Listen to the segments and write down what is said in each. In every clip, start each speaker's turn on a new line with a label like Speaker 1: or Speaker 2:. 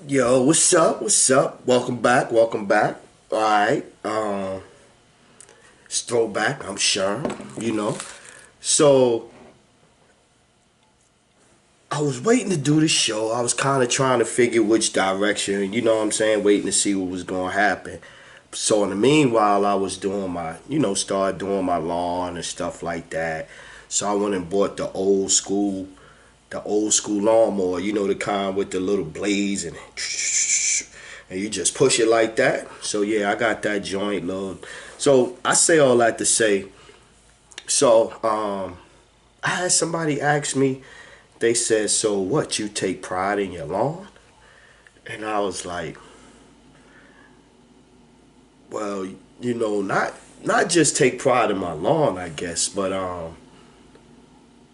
Speaker 1: Yo, what's up? What's up? Welcome back. Welcome back. All right. It's Throwback. I'm sure. You know. So I was waiting to do the show. I was kind of trying to figure which direction. You know what I'm saying? Waiting to see what was gonna happen. So in the meanwhile, I was doing my, started doing my lawn and stuff like that. So I went and bought the old school lawnmower, the kind with the little blades and you just push it like that. So yeah, I got that joint load. So I say all that to say, I had somebody ask me, they said, so what, you take pride in your lawn? And I was like, well, not just take pride in my lawn, I guess, but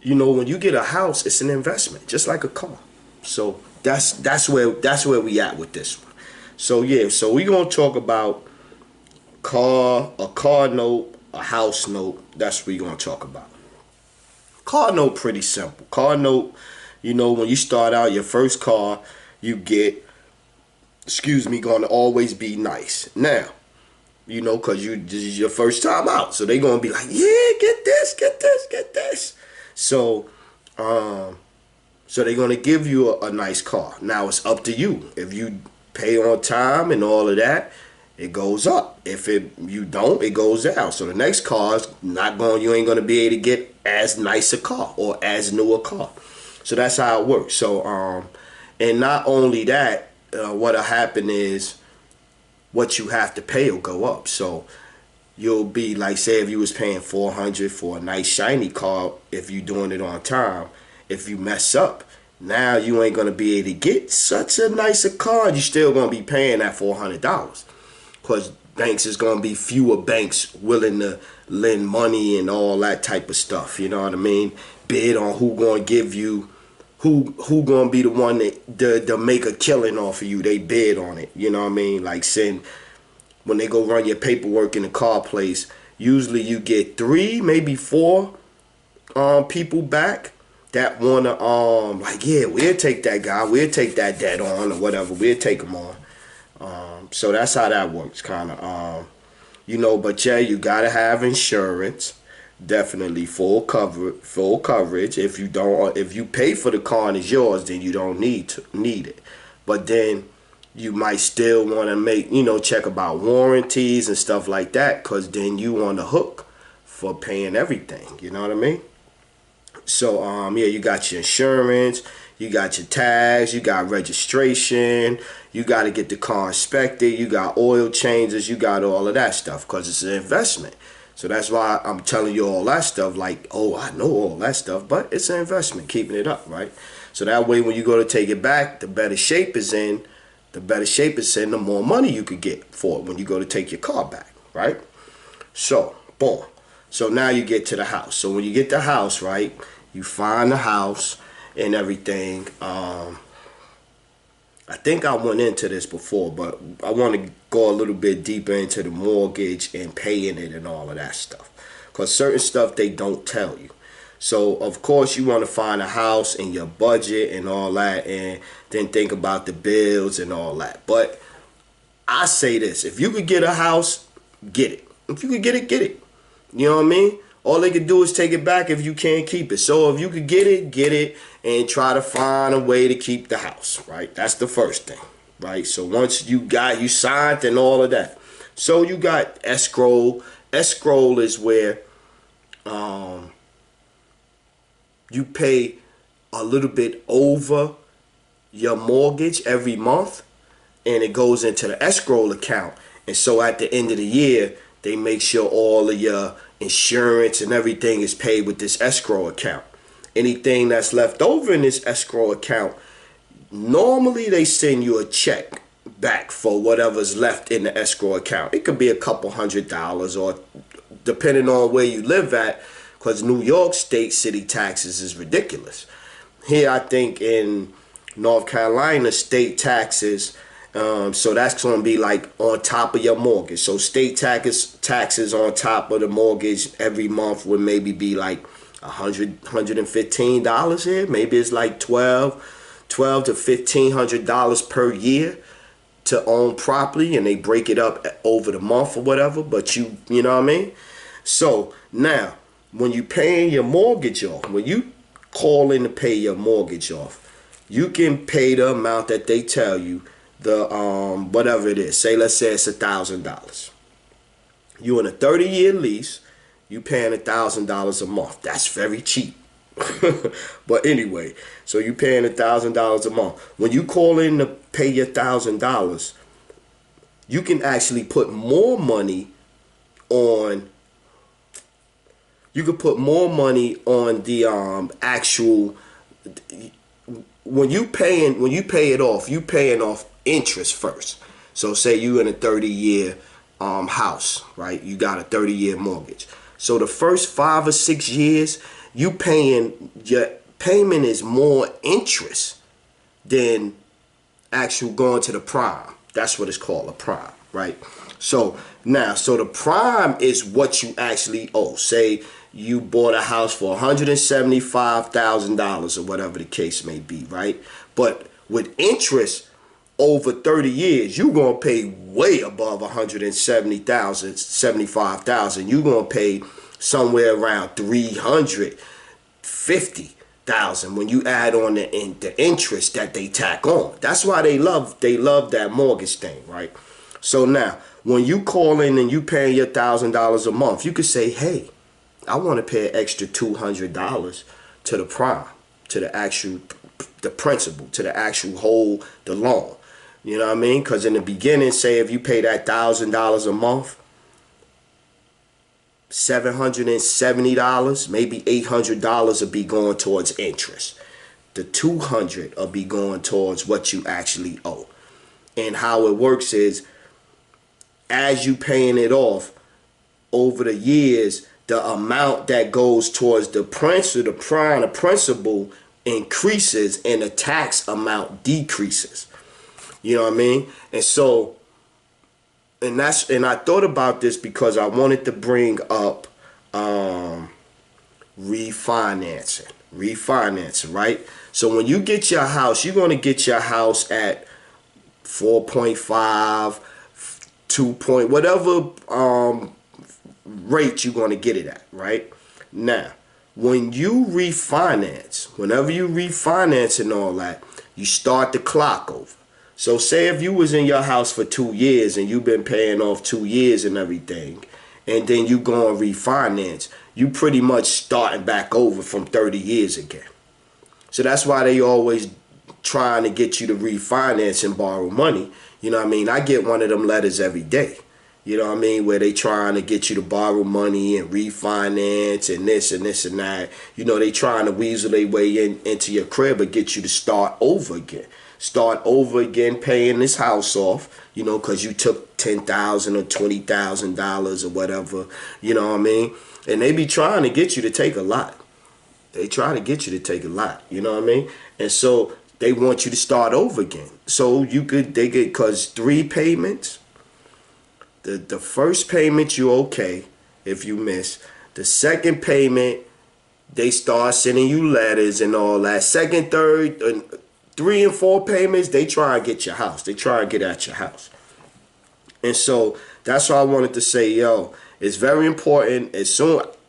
Speaker 1: when you get a house, it's an investment, just like a car. So that's where we at with this one. So yeah, so we gonna talk about a car note, a house note. That's what we gonna talk about. Car note, pretty simple. Car note, when you start out your first car, you get, gonna always be nice. Now, cause this is your first time out, so they gonna be like, yeah, get this, get this, get this. So, so they're gonna give you a nice car. Now it's up to you. If you pay on time and all of that, it goes up. If you don't, it goes down. So the next car is not going. You ain't gonna be able to get as nice a car or as new a car. So that's how it works. So and not only that, what'll happen is what you have to pay will go up. So you'll be like, say if you was paying $400 for a nice shiny car, if you doing it on time, if you mess up, now you ain't gonna be able to get such a nicer car. You still gonna be paying that $400, because banks is gonna be fewer banks willing to lend money and all that type of stuff. You know what I mean? Bid on who gonna give you, who gonna be the one that make a killing off of you. They bid on it. You know what I mean? Like when they go run your paperwork in the car place, usually you get 3, maybe 4 people back that wanna like, yeah, we'll take that guy, we'll take that debt on or whatever, we'll take him on. So that's how that works, kind of. But yeah, you gotta have insurance, definitely full coverage. If you pay for the car and it's yours, then you don't need it. But then you might still want to check about warranties and stuff like that, because then you on the hook for paying everything. You know what I mean? So yeah, you got your insurance, you got your tags, you got registration, you got to get the car inspected, you got oil changes, you got all of that stuff, because it's an investment. So that's why I'm telling you all that stuff, like, oh, I know all that stuff, but it's an investment, keeping it up, right? So that way when you go to take it back, the better shape it's in, the more money you could get for it when you go to take your car back, right? So, boom. So now you get to the house. So when you get the house, right, you find the house and everything. I think I went into this before, but I want to go a little bit deeper into the mortgage and paying it and all of that stuff, because certain stuff they don't tell you. So of course you want to find a house in your budget and all that, and then think about the bills and all that. But I say this: if you could get a house, get it. If you could get it, get it. You know what I mean? All they could do is take it back if you can't keep it. So if you could get it, and try to find a way to keep the house, right? That's the first thing, right? So once you signed and all of that. So you got escrow. Escrow is where you pay a little bit over your mortgage every month, and it goes into the escrow account. And so at the end of the year, they make sure all of your insurance and everything is paid with this escrow account. Anything that's left over in this escrow account, normally they send you a check back for whatever's left in the escrow account. It could be a couple $100, or depending on where you live at, because New York state city taxes is ridiculous. Here, I think in North Carolina, state taxes, so that's going to be like on top of your mortgage. So state taxes on top of the mortgage every month would maybe be like $115 here. Maybe it's like 12 to $1,500 per year to own property, and they break it up over the month or whatever. But you know what I mean? So now, when you paying your mortgage off, when you call in to pay your mortgage off, you can pay the amount that they tell you, the whatever it is. Say, let's say it's $1,000. You in a 30-year lease, you paying $1,000 a month. That's very cheap. But anyway, so you paying $1,000 a month. When you call in to pay your $1,000, you can actually put more money on. You could put more money on the actual. When you pay it off, you paying off interest first. So say you in a 30-year house, right? You got a 30-year mortgage. So the first 5 or 6 years, your payment is more interest than actual going to the prime. That's what it's called, a prime, right? So now, so the prime is what you actually owe. Say you bought a house for $175,000 or whatever the case may be, right? But with interest over 30 years, you're going to pay way above $170,000, $75,000. You're going to pay somewhere around $350,000 when you add on the interest that they tack on. That's why they love that mortgage thing, right? So now, when you call in and you pay your $1,000 a month, you could say, hey, I want to pay an extra $200 to the prime, to the principal, to the actual the loan. You know what I mean? Because in the beginning, say if you pay that $1,000 a month, $770, maybe $800 will be going towards interest. The $200 will be going towards what you actually owe. And how it works is, as you paying it off over the years, the amount that goes towards the principal increases and the tax amount decreases. You know what I mean? And so, and I thought about this because I wanted to bring up refinancing, right? So when you get your house, you're going to get your house at 4.5, 2 point, whatever rate you're going to get it at, right? Now, when you refinance, whenever you refinance and all that, you start the clock over. So say if you was in your house for 2 years and you've been paying off 2 years and everything, and then you go and refinance, you pretty much starting back over from 30 years again. So that's why they always trying to get you to refinance and borrow money. You know what I mean? I get one of them letters every day. You know what I mean? Where they trying to get you to borrow money and refinance and this and this and that. You know, they trying to weasel their way into your crib and get you to start over again. Start over again paying this house off, you know, because you took $10,000 or $20,000 or whatever, you know what I mean? And they be trying to get you to take a lot. They try to get you to take a lot, you know what I mean? And so they want you to start over again. So because 3 payments, the first payment you okay if you miss. The second payment, they start sending you letters and all that. Second, third, and 3 and 4 payments, they try and get your house. They try and get at your house. And so that's why I wanted to say, yo, it's very important.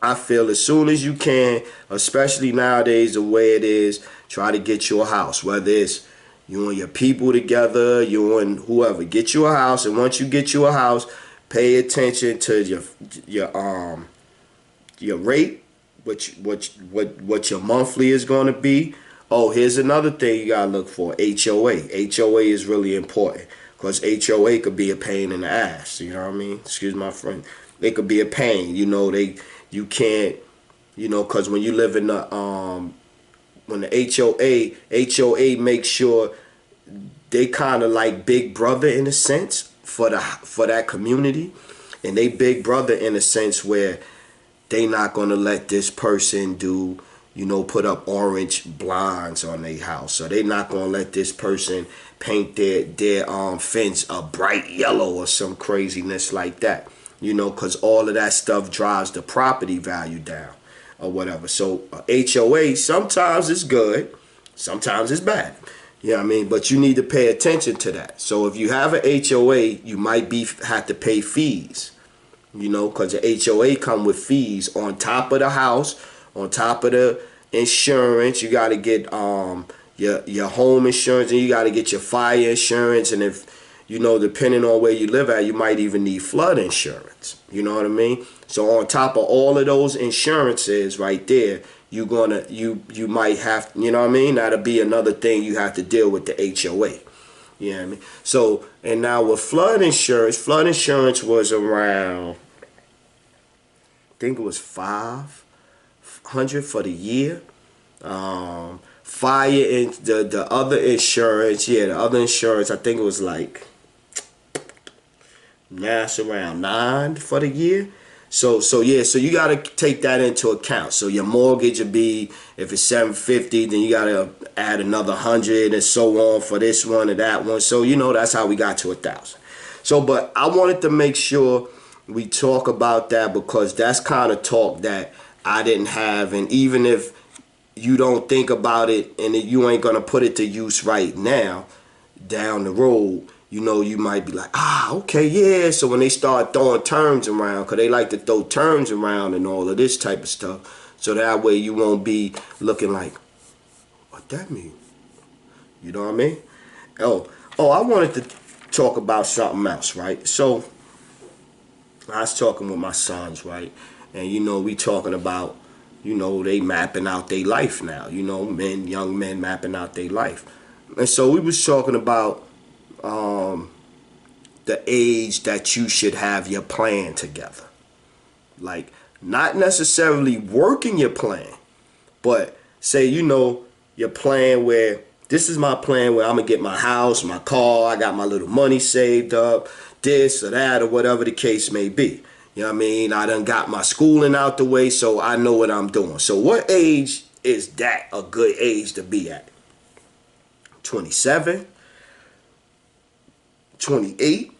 Speaker 1: I feel as soon as you can, especially nowadays the way it is, try to get you a house. Whether it's you and your people together, you and whoever, get you a house. And once you get you a house, pay attention to your rate, what your monthly is going to be. Oh, here's another thing you gotta look for: HOA. HOA is really important because HOA could be a pain in the ass. You know what I mean? Excuse my friend. They could be a pain. You know, you can't. You know, because when you live in the when the HOA makes sure they kind of like big brother in a sense for that community, and they big brother in a sense where they not gonna let this person do, you know, put up orange blinds on their house. So they not gonna let this person paint their fence a bright yellow or some craziness like that. You know, because all of that stuff drives the property value down or whatever. So HOA sometimes is good, sometimes it's bad. You know what I mean? But you need to pay attention to that. So if you have an HOA, you might have to pay fees. You know, because the HOA come with fees on top of the house, on top of the insurance. You got to get your home insurance, and you got to get your fire insurance. And if, you know, depending on where you live at, you might even need flood insurance. You know what I mean? So on top of all of those insurances right there, you might have, you know what I mean? That'll be another thing you have to deal with the HOA. You know what I mean? So, and now with flood insurance was around, I think it was $500 for the year. Fire and the other insurance, the other insurance, I think it was like, now it's around $9 for the year. So you gotta take that into account. So your mortgage would be, if it's $750, then you gotta add another $100 and so on for this one or that one. So you know, that's how we got to $1,000. So, but I wanted to make sure we talk about that, because that's kind of talk that I didn't have. And even if you don't think about it and you ain't gonna put it to use right now, down the road, you know, you might be like, okay, yeah. So when they start throwing terms around, because they like to throw terms around and all of this type of stuff, so that way you won't be looking like, what that mean? You know what I mean? Oh, I wanted to talk about something else, right? So I was talking with my sons, right? And, you know, we talking about, you know, they mapping out their life now. You know, young men mapping out their life. And so we was talking about the age that you should have your plan together. Like, not necessarily working your plan, but say, you know, your plan where, this is my plan where I'm gonna get my house, my car, I got my little money saved up, this or that or whatever the case may be. You know what I mean? I done got my schooling out the way, so I know what I'm doing. So what age is that a good age to be at? 27? 28,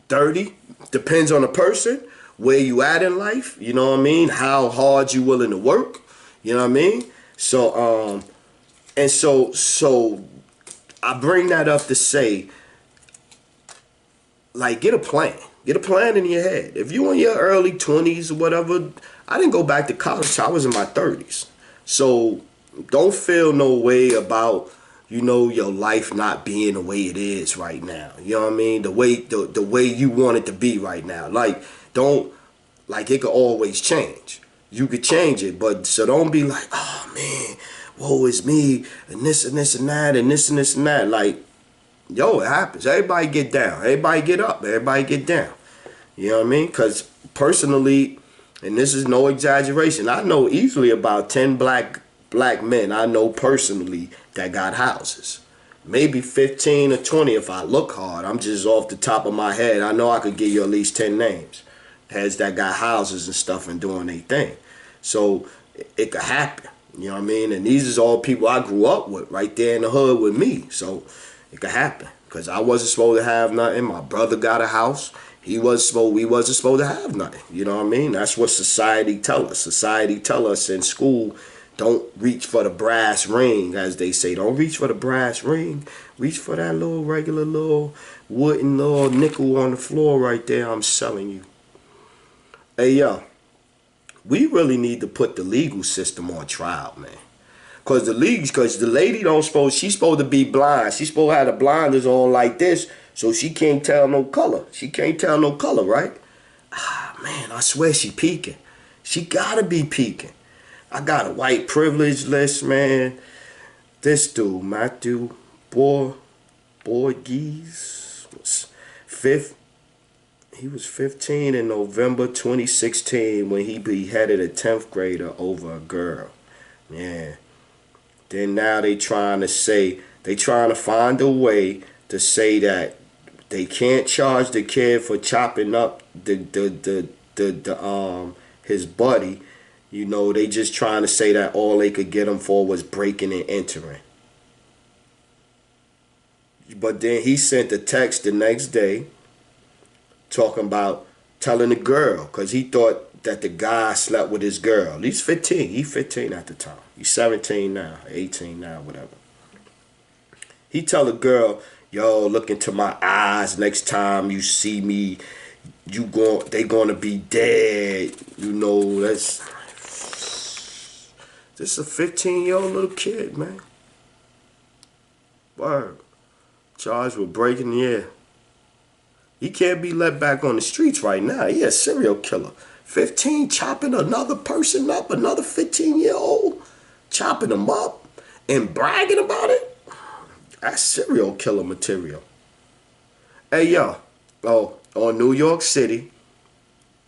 Speaker 1: 30, depends on the person, where you at in life, you know what I mean, how hard you willing to work, you know what I mean. So and so I bring that up to say, like, get a plan in your head. If you in your early 20s or whatever, I didn't go back to college till I was in my 30s, so don't feel no way about, you know, your life not being the way it is right now. You know what I mean? The way you want it to be right now. Like, don't, like, it could always change. You could change it, but so don't be like, oh man, woe is me, and this and this and that, and this and this and that. Like, yo, it happens. Everybody get down. Everybody get up. Everybody get down. You know what I mean? Because personally, and this is no exaggeration, I know easily about 10 black men I know personally that got houses. Maybe 15 or 20 if I look hard. I'm just off the top of my head. I know I could give you at least 10 names. Heads that got houses and stuff and doing their thing. So it could happen. You know what I mean? And these is all people I grew up with right there in the hood with me. So it could happen. Because I wasn't supposed to have nothing. My brother got a house. We wasn't supposed to have nothing. You know what I mean? That's what society tell us. Society tell us in school, don't reach for the brass ring, as they say. Don't reach for the brass ring. Reach for that little regular little wooden little nickel on the floor right there. I'm selling you. Hey, yo. We really need to put the legal system on trial, man. Because the lady she's supposed to be blind. She's supposed to have the blinders on like this, so she can't tell no color. She can't tell no color, right? Man, I swear she peeking. She gotta be peeking. I got a white privilege list, man. This dude, Matthew Borges, was he was 15 in November 2016 when he beheaded a 10th grader over a girl. Yeah. Then now they trying to find a way to say that they can't charge the kid for chopping up his buddy. You know, they just trying to say that all they could get him for was breaking and entering. But then he sent a text the next day talking about telling the girl, because he thought that the guy slept with his girl. He's 15. He's 15 at the time. He's 17 now, 18 now, whatever. He tell a girl, yo, look into my eyes. Next time you see me, they gonna be dead. You know, that's just a 15-year-old little kid, man. Word. Charged with breaking the air. He can't be let back on the streets right now. He a serial killer. 15 chopping another person up, another 15-year-old, chopping them up and bragging about it. That's serial killer material. Hey, yo. Oh, on New York City,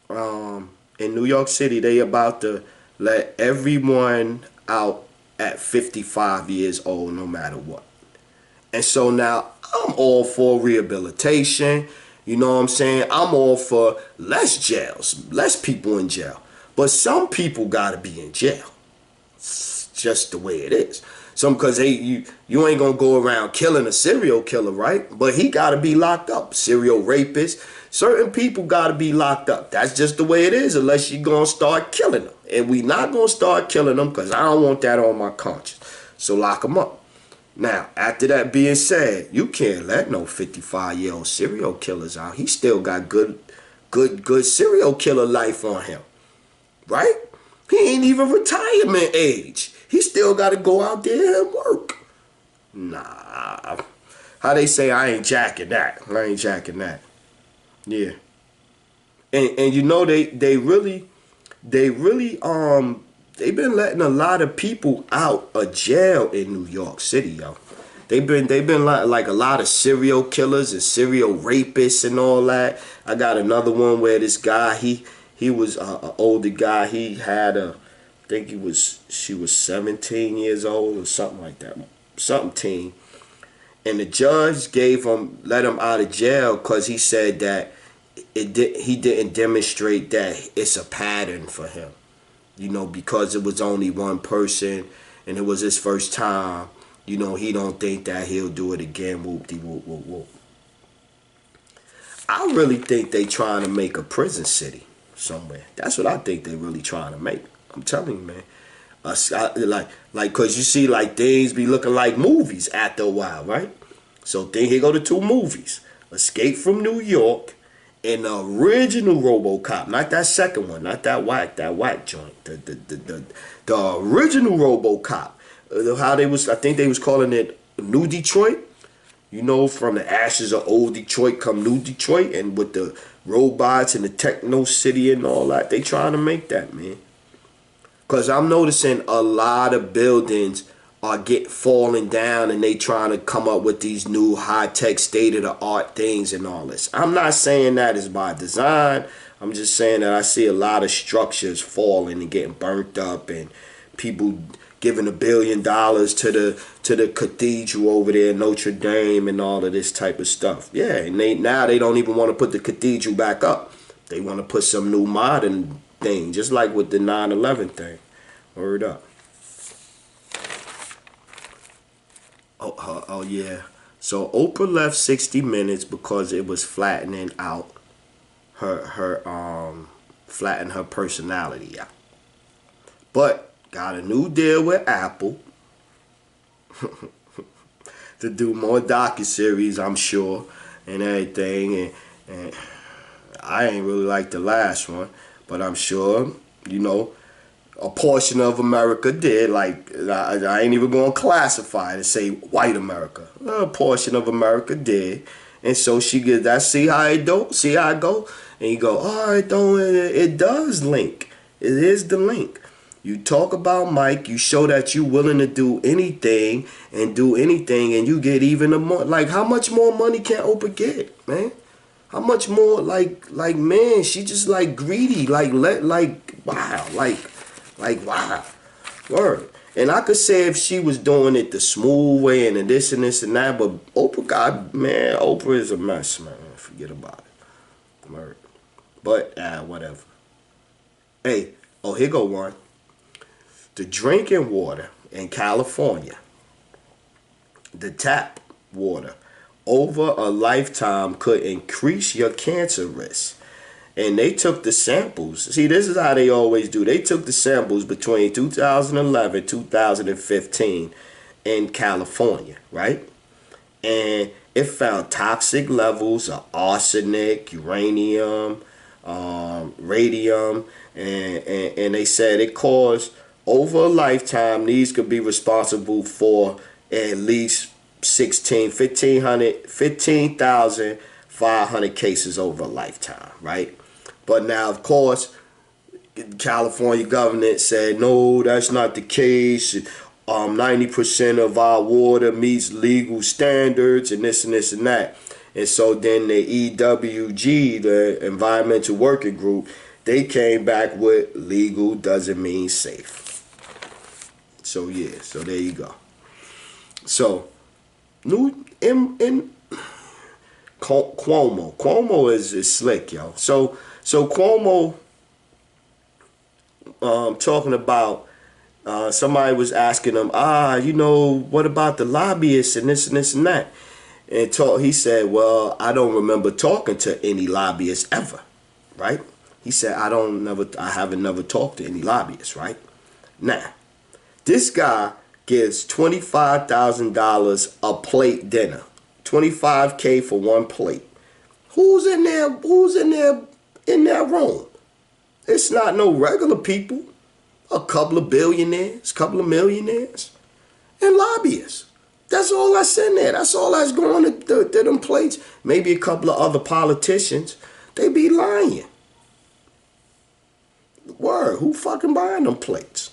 Speaker 1: in New York City, they about to let everyone out at 55 years old, no matter what. And so now I'm all for rehabilitation. You know what I'm saying? I'm all for less jails, less people in jail. But some people gotta be in jail. It's just the way it is. Some because you ain't gonna go around killing a serial killer, right? But he gotta be locked up. Serial rapist. Certain people gotta be locked up. That's just the way it is, unless you're gonna start killing them. And we not gonna start killing them because I don't want that on my conscience. So lock them up. Now, after that being said, you can't let no 55-year-old serial killers out. He still got good serial killer life on him. Right? He ain't even retirement age. He still got to go out there and work. Nah. How they say, I ain't jacking that. I ain't jacking that. Yeah. And you know, they really they've been letting a lot of people out of jail in New York City, yo. They've been like a lot of serial killers and serial rapists and all that. I got another one where this guy, he was an older guy. He had I think she was 17 years old or something like that, something teen. And the judge let him out of jail because he said that he didn't demonstrate that it's a pattern for him. You know, because it was only one person and it was his first time, you know, he don't think that he'll do it again. Whoop-de-whoop, whoop, whoop. I really think they trying to make a prison city somewhere. That's what I think they really trying to make. I'm telling you, man. Cause you see, like, things be looking like movies after a while, right? So here go the two movies: Escape from New York and the original RoboCop, not that second one, not that whack joint. The original RoboCop. I think they was calling it New Detroit. You know, from the ashes of old Detroit come New Detroit, and with the robots and the techno city and all that, they trying to make that, man. Cause I'm noticing a lot of buildings are falling down, and they trying to come up with these new high-tech, state-of-the-art things and all this. I'm not saying that is by design. I'm just saying that I see a lot of structures falling and getting burnt up, and people giving $1 billion to the cathedral over there, Notre Dame, and all of this type of stuff. Yeah, and now they don't even want to put the cathedral back up. They want to put some new modern thing, just like with the 9/11 thing. Word up. Oh yeah. So Oprah left 60 Minutes because it was flattening out flatten her personality out. But got a new deal with Apple to do more docuseries, I'm sure, and everything. And I ain't really like the last one, but I'm sure, you know, a portion of America did. Like, I ain't even going to classify it and say white America. A portion of America did. And so she gets that. See how it do? See how it go? And you go, oh, it does link. It is the link. You talk about Mike, you show that you willing to do anything, and you get even more. Like, how much more money can Oprah get, man? How much more? Like, man, she just like greedy. Wow. Word. And I could say if she was doing it the smooth way and this and this and that, but Oprah is a mess, man. Forget about it. Word. But, whatever. Hey, here go one. The drinking water in California, the tap water, over a lifetime could increase your cancer risk. And they took the samples. See, this is how they always do. They took the samples between 2011 2015 in California, right? and it found toxic levels of arsenic, uranium, radium, and they said it caused, over a lifetime, these could be responsible for at least 15,500 cases over a lifetime, right? But now, of course, California government said, no, that's not the case. 90% of our water meets legal standards and this and this and that. And so then the EWG, the Environmental Working Group, they came back with legal doesn't mean safe. So yeah, so there you go. So new in Cuomo is slick, yo. So Cuomo talking about, somebody was asking him, what about the lobbyists and this and this and that? And he said, well, I don't remember talking to any lobbyists ever, right? He said, I haven't never talked to any lobbyists, right? Now, this guy gives $25,000 a plate dinner, $25K for one plate. Who's in there? Who's in that room? It's not no regular people. A couple of billionaires, couple of millionaires, and lobbyists. That's all that's in there. That's all that's going to them plates. Maybe a couple of other politicians. They be lying. Word, who fucking buying them plates?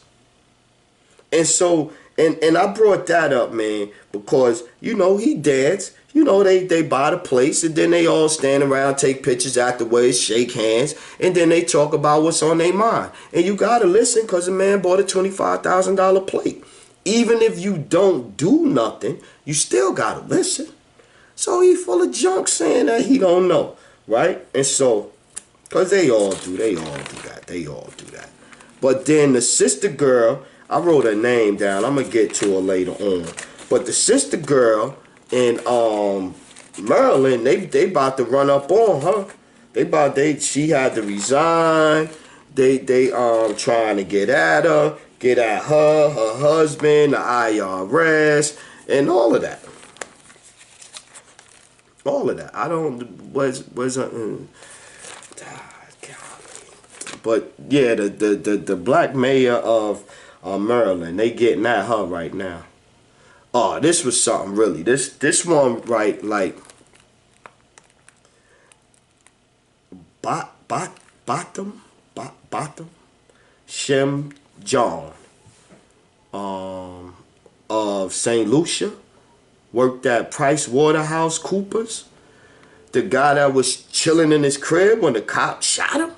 Speaker 1: And so, and I brought that up, man, because, he danced. They buy the plates, and then they all stand around, take pictures afterwards, shake hands, and then they talk about what's on their mind. And you got to listen, because the man bought a $25,000 plate. Even if you don't do nothing, you still got to listen. So he full of junk saying that he don't know, right? And so, because they all do that. But then the sister girl, I wrote her name down. I'm going to get to her later on. But the sister girl in Maryland, they about to run up on her. She had to resign. They trying to get at her, her husband, the IRS, and all of that. I don't but yeah, the black mayor of Maryland, they getting at her right now. Oh, this was something really. This one, right, like Bottom Shem John of St. Lucia, worked at Price Waterhouse Coopers. The guy that was chilling in his crib when the cop shot him.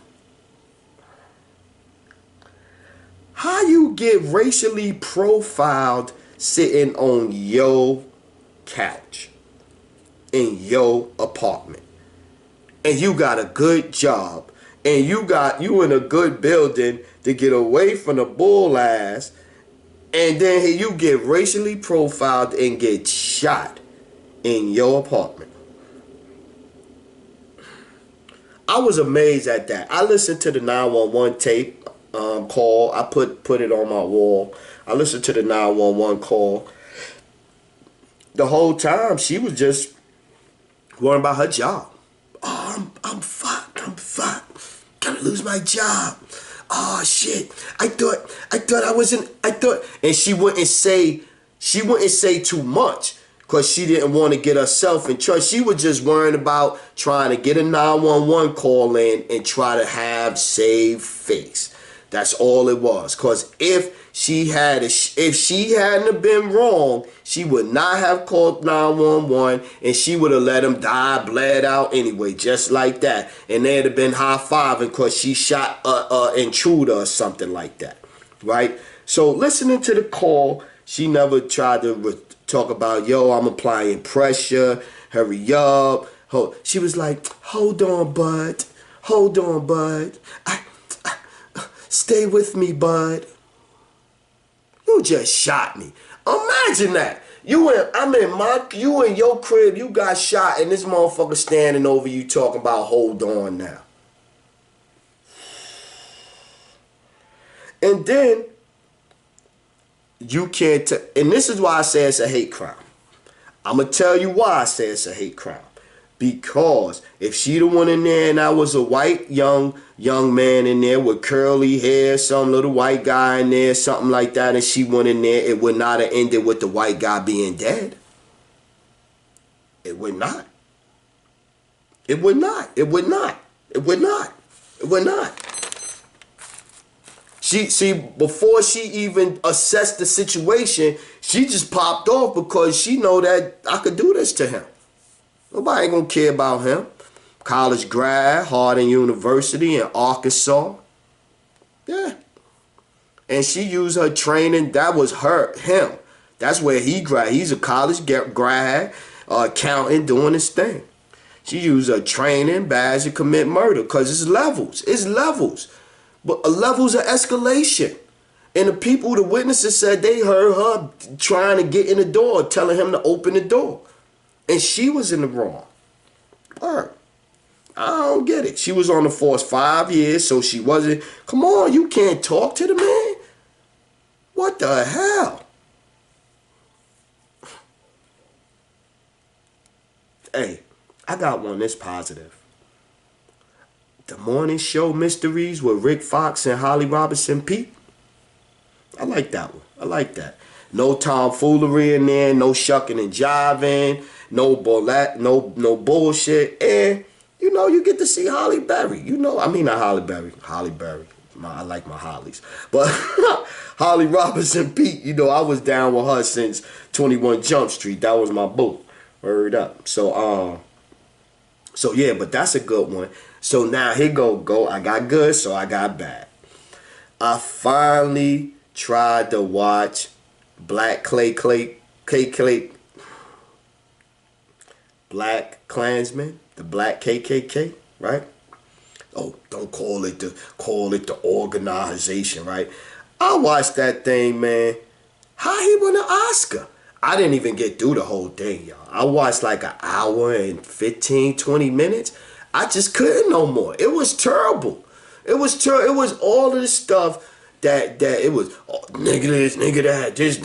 Speaker 1: How you get racially profiled sitting on your couch in your apartment, and you got a good job, and you in a good building to get away from the bull ass, and then you get racially profiled and get shot in your apartment? I was amazed at that. I listened to the 911 tape call. I put it on my wall. I listened to the 911 call. The whole time she was just worrying about her job. Oh, I'm fucked. Gonna lose my job. Oh shit. I thought I wasn't. And she wouldn't say too much, because she didn't want to get herself in trouble. She was just worrying about trying to get a 911 call in and try to have save face. That's all it was. Because if she hadn't been wrong, she would not have called 911, and she would have let him die, bled out anyway, just like that. And they'd have been high-fiving because she shot an intruder or something like that, right? So listening to the call, she never tried to talk about, yo, I'm applying pressure, hurry up. She was like, hold on, bud. Stay with me, bud. You just shot me. Imagine that. You in your crib, you got shot, and this motherfucker standing over you talking about hold on now. And then you can't and this is why I say it's a hate crime. I'm going to tell you why I say it's a hate crime. Because if she the one in there and I was a white young man in there with curly hair, some little white guy in there, something like that, and she went in there, it would not have ended with the white guy being dead. It would not. It would not. It would not. It would not. It would not. Before she even assessed the situation, she just popped off because she know that I could do this to him. Nobody ain't gonna care about him. College grad, Harding University in Arkansas. Yeah. And she used her training. That was him. That's where he grad. He's a college grad, accountant, doing his thing. She used her training badge to commit murder because it's levels. It's levels. But levels of escalation. And the people, the witnesses said they heard her trying to get in the door, telling him to open the door. And she was in the wrong. I don't get it. She was on the force 5 years, so she wasn't. Come on, you can't talk to the man. What the hell? Hey, I got one that's positive. The Morning Show Mysteries with Rick Fox and Holly Robinson Pete. I like that one. I like that. No tomfoolery in there, no shucking and jiving, no bullshit. And, you get to see Holly Berry. I mean not Holly Berry. Holly Berry. I like my Hollies. But Holly Robinson Pete, I was down with her since 21 Jump Street. That was my boo. Word up. So yeah, but that's a good one. So now here go. I got good, so I got bad. I finally tried to watch Black Klansman, the Black KKK, right? Oh, don't call it the organization, right? I watched that thing, man. How he won an Oscar? I didn't even get through the whole thing, y'all. I watched like an hour and 15, 20 minutes. I just couldn't no more. It was terrible. It was all of the stuff that it was, nigga this, nigga that, just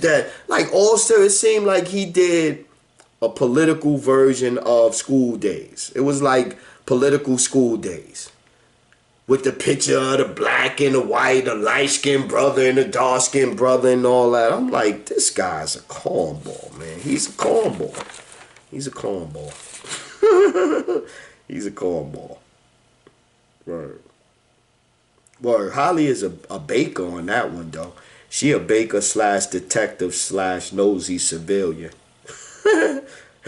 Speaker 1: that. Like also it seemed like he did a political version of School Days. It was like political School Days. With the picture of the black and the white, the light-skinned brother and the dark-skinned brother and all that. I'm like, this guy's a cornball, man. He's a cornball. He's a cornball. He's a cornball. Right. Well, Holly is a baker on that one, though. She a baker / detective / nosy civilian.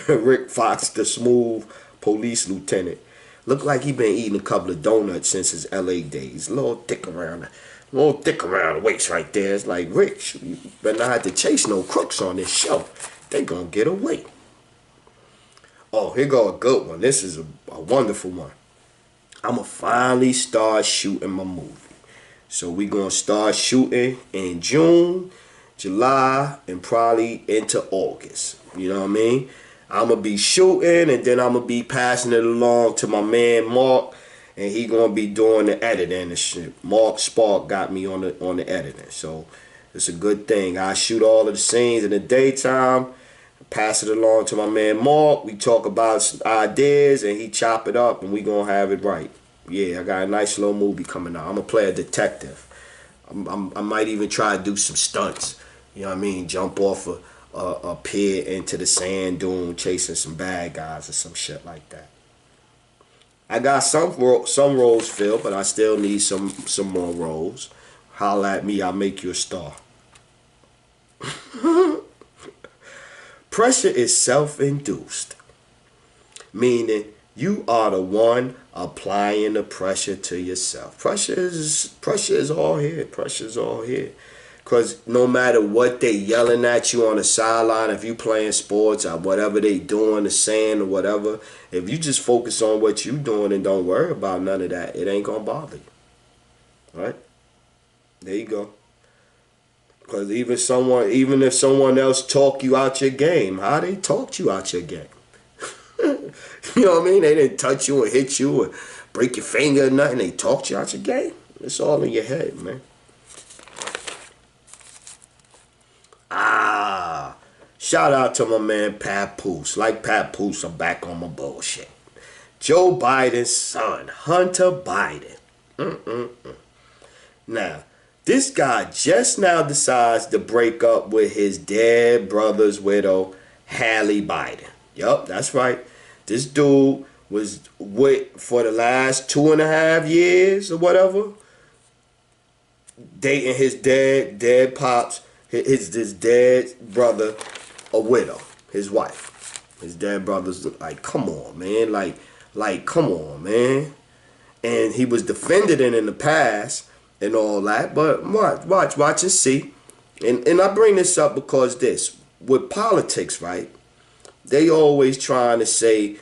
Speaker 1: Rick Fox, the smooth police lieutenant. Looked like he been eating a couple of donuts since his LA days. A little thick around the waist right there. It's like, Rick, you better not have to chase no crooks on this show. They gonna get away. Oh, here go a good one. This is a wonderful one. I'ma finally start shooting my movie. So we gonna start shooting in June, July, and probably into August. You know what I mean? I'm going to be shooting, and then I'm going to be passing it along to my man Mark, and he going to be doing the editing and shit. Mark Spark got me on the editing, so it's a good thing. I shoot all of the scenes in the daytime, pass it along to my man Mark. We talk about ideas, and he chop it up, and we going to have it right. Yeah, I got a nice little movie coming out. I'm going to play a detective. I might even try to do some stunts. You know what I mean? Jump off a pier into the sand dune chasing some bad guys or some shit like that. I got some roles filled, but I still need some more roles. Holla at me, I'll make you a star. Pressure is self-induced, meaning you are the one applying the pressure to yourself. Pressure is all here. Pressure is all here. Because no matter what they yelling at you on the sideline, if you playing sports or whatever they doing, the saying or whatever, if you just focus on what you doing and don't worry about none of that, it ain't going to bother you. All right? There you go. Because even if someone else talk you out your game, how they talked you out your game? You know what I mean? They didn't touch you or hit you or break your finger or nothing. They talked you out your game. It's all in your head, man. Shout out to my man Papoose. Like Papoose, I'm back on my bullshit. Joe Biden's son, Hunter Biden. Now, this guy just now decides to break up with his dead brother's widow, Hallie Biden. Yup, that's right. This dude was with for the last 2.5 years or whatever, dating his dead pops, his dead brother, a widow, his wife. His dead brother's like, come on, man, like, come on, man. And he was defended in the past and all that, but watch and see. And I bring this up because with politics, right? They always trying to say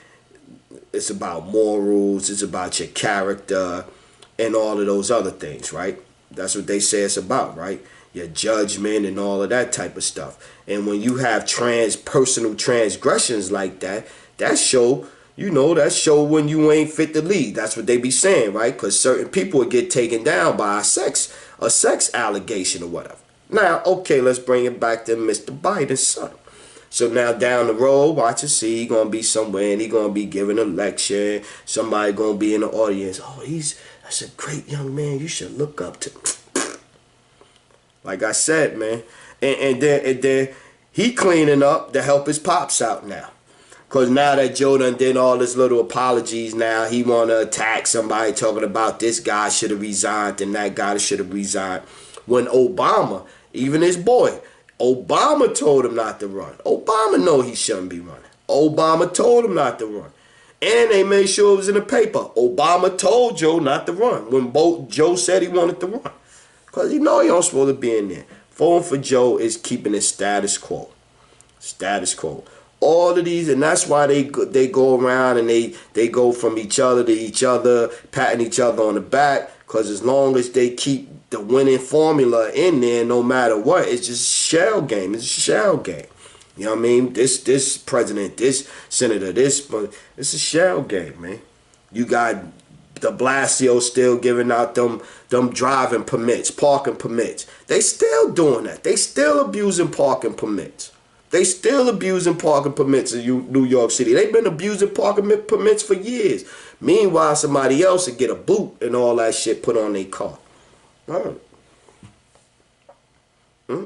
Speaker 1: it's about morals, it's about your character, and all of those other things, right? That's what they say it's about, right? Your judgment and all of that type of stuff. And when you have personal transgressions like that, that show when you ain't fit to lead. That's what they be saying, right? Because certain people would get taken down by a sex allegation or whatever. Now, okay, let's bring it back to Mr. Biden's son. So now down the road, watch and see, he gonna be somewhere and he gonna be giving a lecture. Somebody gonna be in the audience. Oh, that's a great young man. You should look up to. Like I said, man, and then he cleaning up to help his pops out now. Because now that Joe done did all his little apologies, now he want to attack somebody talking about this guy should have resigned and that guy should have resigned. When Obama, even his boy, Obama told him not to run. Obama know he shouldn't be running. Obama told him not to run. And they made sure it was in the paper. Obama told Joe not to run when Joe said he wanted to run. Because he know he don't supposed to be in there. Voting for Joe is keeping it status quo. Status quo. All of these, and that's why they go around and they go from each other to each other, patting each other on the back. Because as long as they keep the winning formula in there, no matter what, it's just a shell game. It's a shell game. You know what I mean? This president, this senator, it's a shell game, man. You got de Blasio still giving out them driving permits, parking permits. They still doing that. They still abusing parking permits. They still abusing parking permits in New York City. They've been abusing parking permits for years. Meanwhile, somebody else would get a boot and all that shit put on their car. All right.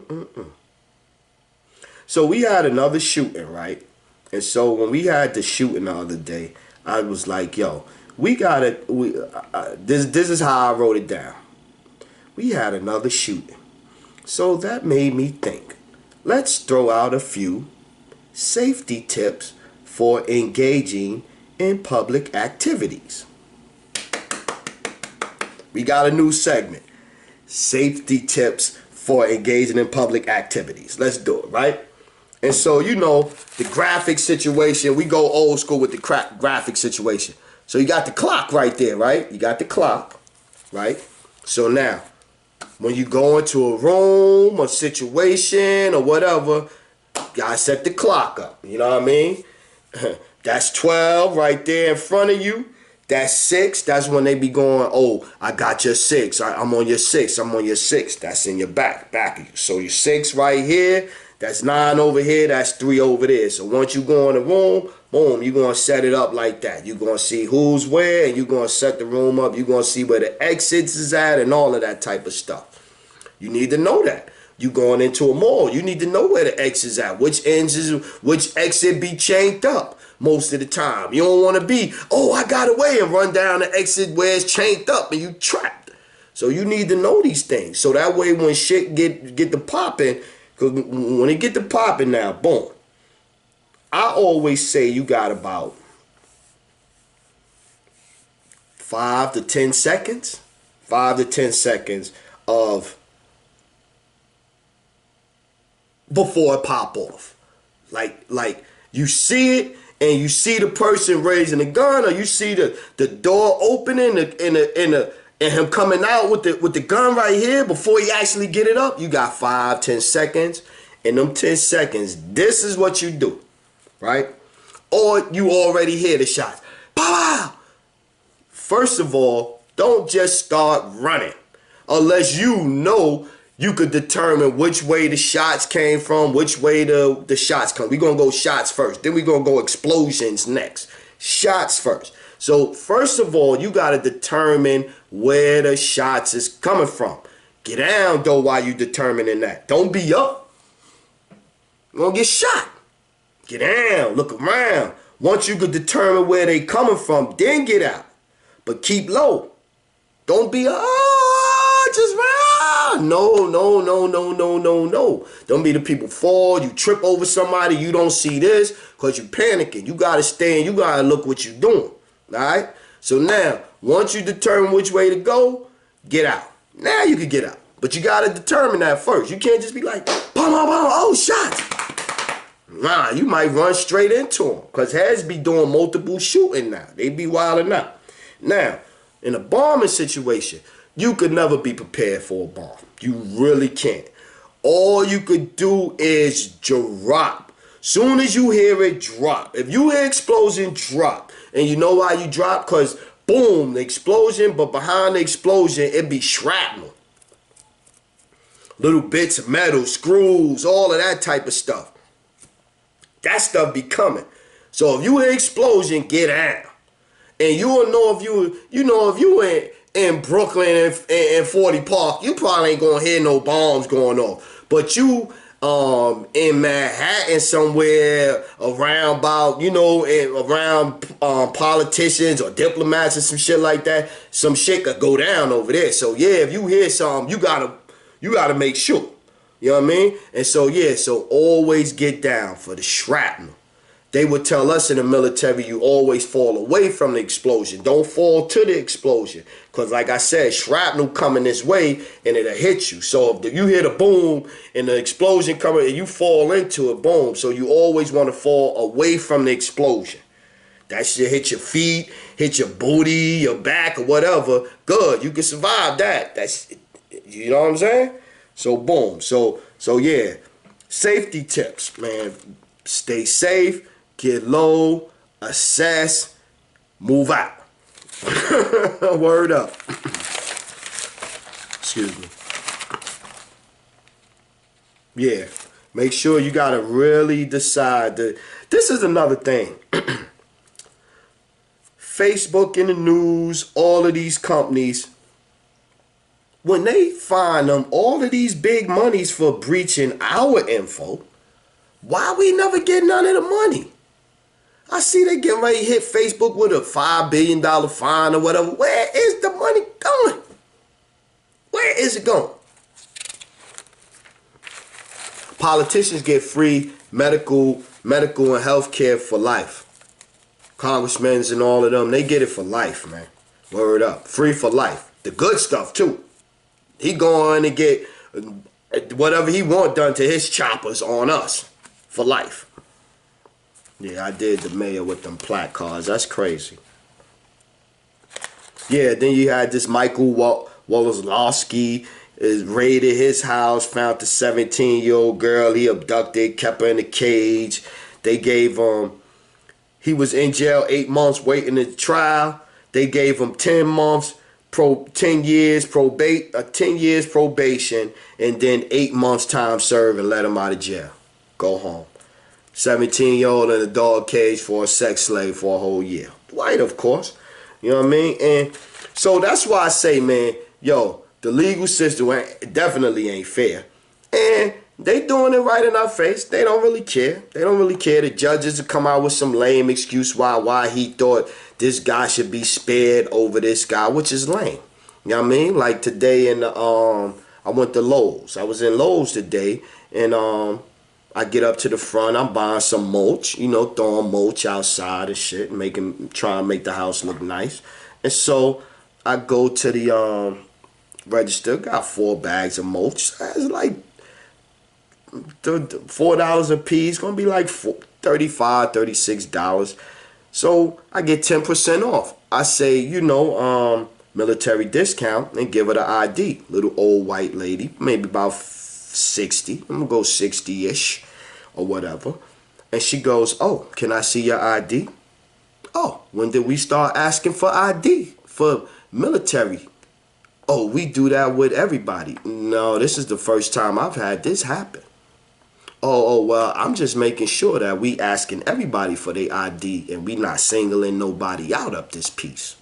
Speaker 1: So we had another shooting, right? And so when we had the shooting the other day, I was like, yo, this is how I wrote it down. We had another shooting. So that made me think. Let's throw out a few safety tips for engaging in public activities. We got a new segment. Safety tips for engaging in public activities. Let's do it, right? And so, the graphic situation, we go old school with the graphic situation. So you got the clock right there, right? You got the clock, right? So now, when you go into a room or situation or whatever, you gotta set the clock up. You know what I mean? That's 12 right there in front of you. That's 6. That's when they be going, oh, I got your 6. I'm on your 6. I'm on your 6. That's in your back of you. So your 6 right here. That's 9 over here. That's 3 over there. So once you go in the room, boom, you're going to set it up like that. You're going to see who's where, and you're going to set the room up. You're going to see where the exits is at and all of that type of stuff. You need to know that. You going into a mall, you need to know where the exit is at. Which exit be chained up most of the time. You don't want to be, oh, I got away and run down the exit where it's chained up and you trapped. So you need to know these things. So that way when shit get to popping, because when it get to popping now, boom. I always say you got about 5 to 10 seconds. 5 to 10 seconds of before it pop off. Like you see it and you see the person raising the gun, or you see the door opening and him coming out with the gun right here before he actually get it up. You got 5, 10 seconds. In them 10 seconds, this is what you do, right? Or you already hear the shots. Pow! First of all, don't just start running unless you know You could determine which way the shots came from, which way the shots come. We're going to go shots first. Then we're going to go explosions next. Shots first. So first of all, you got to determine where the shots is coming from. Get down, though, while you determining that. Don't be up. You're going to get shot. Get down. Look around. Once you could determine where they coming from, then get out. But keep low. Don't be, just round. No. Don't be the people fall. You trip over somebody. You don't see this because you panicking. You got to stay and you got to look what you doing. All right? So now, once you determine which way to go, get out. Now you can get out. But you got to determine that first. You can't just be like, oh, shots. Nah, you might run straight into them because heads be doing multiple shooting now. They be wilding out. Now, in a bombing situation, you could never be prepared for a bomb. You really can't. All you could do is drop. Soon as you hear it, drop. If you hear explosion, drop. And you know why you drop? Because, boom, the explosion, but behind the explosion, it be shrapnel. Little bits of metal, screws, all of that type of stuff. That stuff be coming. So if you hear explosion, get down. And you will know if you in Brooklyn and 40 Park, you probably ain't gonna hear no bombs going off. But you in Manhattan somewhere around about, around politicians or diplomats or some shit like that, some shit could go down over there. So yeah, if you hear something, you gotta make sure. You know what I mean? And so yeah, so always get down for the shrapnel. They would tell us in the military, you always fall away from the explosion. Don't fall to the explosion. Because like I said, shrapnel coming this way and it'll hit you. So if you hear the boom and the explosion coming and you fall into it, boom. So you always want to fall away from the explosion. That shit hit your feet, hit your booty, your back or whatever. Good, you can survive that. You know what I'm saying? So boom. So yeah, safety tips, man. Stay safe. Get low, assess, move out. Word up. Excuse me. Yeah, make sure you got to really decide. This is another thing. Facebook in the news, all of these companies, when they find them, all of these big monies for breaching our info, why we never get none of the money? I see they getting ready to hit Facebook with a $5 billion fine or whatever. Where is the money going? Where is it going? Politicians get free medical and health care for life. Congressmen and all of them, they get it for life, man. Word up. Free for life. The good stuff, too. He going to get whatever he want done to his choppers on us for life. Yeah, I did the mayor with them placards. That's crazy. Yeah, then you had this Michael Wolowski raided his house, found the 17-year-old girl he abducted, kept her in a cage. They gave him, he was in jail 8 months waiting the trial. They gave him 10 months, 10 years probation, and then 8 months time served and let him out of jail. Go home. 17-year-old in a dog cage for a sex slave for a whole year. White, of course. You know what I mean? And so that's why I say, man, yo, the legal system definitely ain't fair. And they doing it right in our face. They don't really care. They don't really care. The judges will come out with some lame excuse why he thought this guy should be spared over this guy, which is lame. You know what I mean? Like today in the, I went to Lowe's. I was in Lowe's today, and I get up to the front, I'm buying some mulch, throwing mulch outside and shit, trying to make the house look nice. And so I go to the register, got 4 bags of mulch. It's like $4 a piece, gonna be like $35, $36. So I get 10% off. I say, military discount, and give her the ID. Little old white lady, maybe about 60. I'm gonna go 60-ish or whatever. And she goes, oh, can I see your ID? Oh, when did we start asking for ID for military? oh, we do that with everybody. No, this is the first time I've had this happen. Oh, well, I'm just making sure that we asking everybody for their ID and we not singling nobody out up this piece.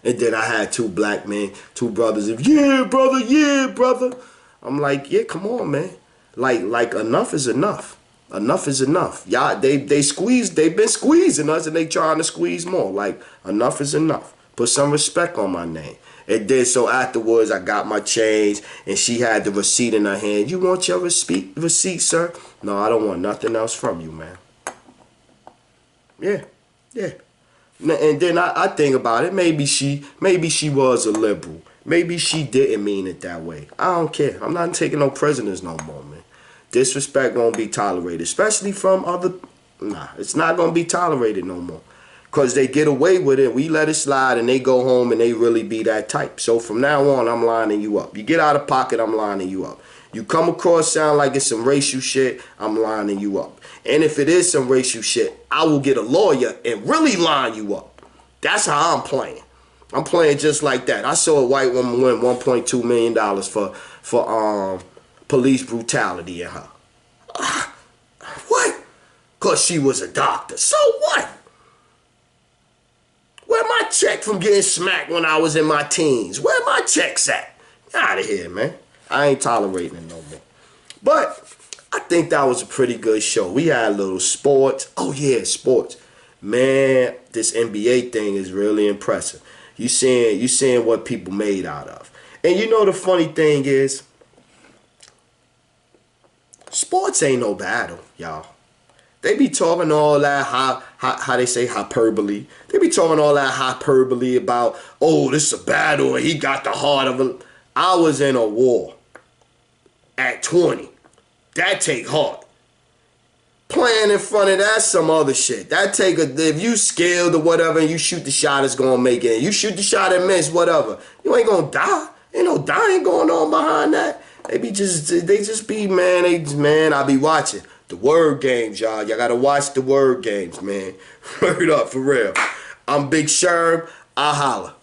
Speaker 1: And then I had two black men, two brothers, yeah, brother, yeah, brother. I'm like, yeah, come on, man. Like enough is enough. Enough is enough. Y'all, they've been squeezing us and they trying to squeeze more. Like, enough is enough. Put some respect on my name. And then so afterwards I got my change and she had the receipt in her hand. You want your receipt, sir? No, I don't want nothing else from you, man. Yeah. And then I think about it. Maybe she was a liberal. Maybe she didn't mean it that way. I don't care. I'm not taking no prisoners no more, man. Disrespect won't be tolerated, especially from other. Nah, it's not gonna be tolerated no more. Cause they get away with it. We let it slide, and they go home, and they really be that type. So from now on, I'm lining you up. You get out of pocket, I'm lining you up. You come across sound like it's some racial shit, I'm lining you up. And if it is some racial shit, I will get a lawyer and really line you up. That's how I'm playing. I'm playing just like that. I saw a white woman win $1.2 million for police brutality in her. What? Because she was a doctor. So what? Where my check from getting smacked when I was in my teens? Where my checks at? Get out of here, man. I ain't tolerating it no more. But I think that was a pretty good show. We had a little sports. Oh yeah, sports. Man, this NBA thing is really impressive. You seeing what people made out of. And you know the funny thing is, sports ain't no battle, y'all. They be talking all that how they say hyperbole. They be talking all that hyperbole about, oh, this is a battle and he got the heart of a. I was in a war at 20. That take heart. Playing in front of that's some other shit. That take if you skilled or whatever and you shoot the shot, it's gonna make it. You shoot the shot and miss, whatever. You ain't gonna die. Ain't no dying going on behind that. They just be, man, I be watching. The word games, y'all. Y'all gotta watch the word games, man. Word up, for real. I'm Big Sherm. I holla.